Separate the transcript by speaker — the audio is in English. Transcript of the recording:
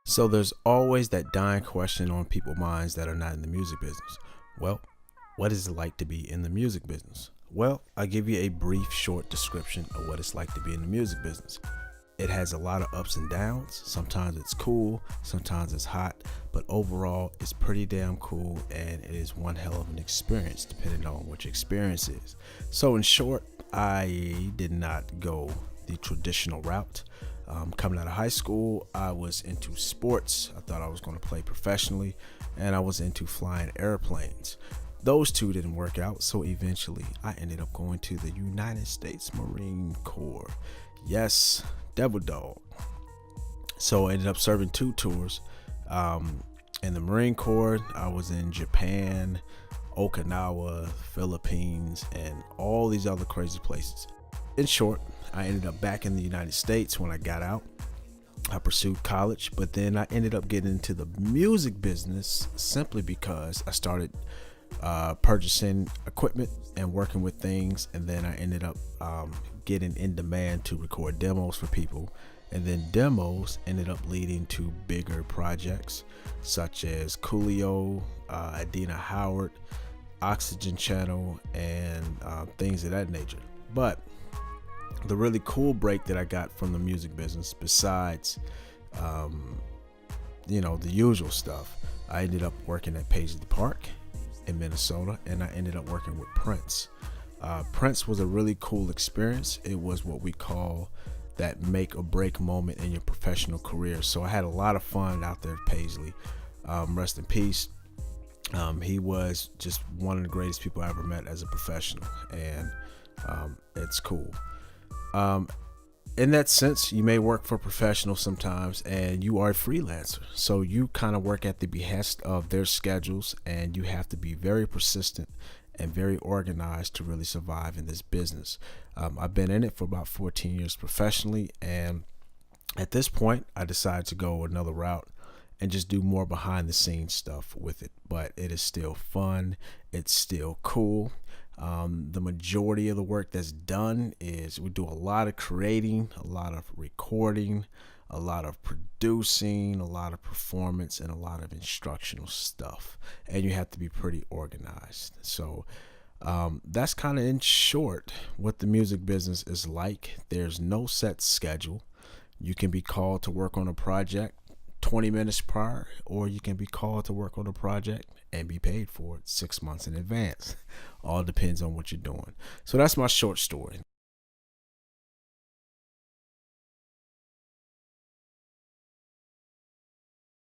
Speaker 1: So there's always that dying question on people's minds that are not in the music business. Well, what is it like to be in the music business? Well, I'll give you a brief, short description of what it's like to be in the music business. It has a lot of ups and downs. Sometimes it's cool, sometimes it's hot, but overall it's pretty damn cool, and it is one hell of an experience depending on what your experience is. So in short, I did not go the traditional route. Coming out of high school, I was into sports. I thought I was going to play professionally, and I was into flying airplanes. Those two didn't work out, so eventually I ended up going to the United States Marine Corps. Yes, Devil Dog. So I ended up serving two tours. In the Marine Corps, I was in Japan, Okinawa, Philippines, and all these other crazy places. In short, I ended up back in the United States when I got out. I pursued college, but then I ended up getting into the music business simply because I started purchasing equipment and working with things, and then I ended up getting in demand to record demos for people, and then demos ended up leading to bigger projects such as Coolio, Adina Howard, Oxygen Channel, and things of that nature. But the really cool break that I got from the music business, besides the usual stuff, I ended up working at Paisley Park in Minnesota, and I ended up working with Prince. Prince was a really cool experience. It was what we call that make or break moment in your professional career. So I had a lot of fun out there at Paisley. Rest in peace. He was just one of the greatest people I ever met as a professional, and it's cool. In that sense, you may work for professionals sometimes, and you are a freelancer. So you kind of work at the behest of their schedules, and you have to be very persistent and very organized to really survive in this business. I've been in it for about 14 years professionally, and at this point, I decided to go another route and just do more behind the scenes stuff with it. But it is still fun. It's still cool. The majority of the work that's done is we do a lot of creating, a lot of recording, a lot of producing, a lot of performance, and a lot of instructional stuff. And you have to be pretty organized. So that's kind of in short what the music business is like. There's no set schedule. You can be called to work on a project 20 minutes prior, or you can be called to work on a project and be paid for it 6 months in advance. All depends on what you're doing. So that's my short story.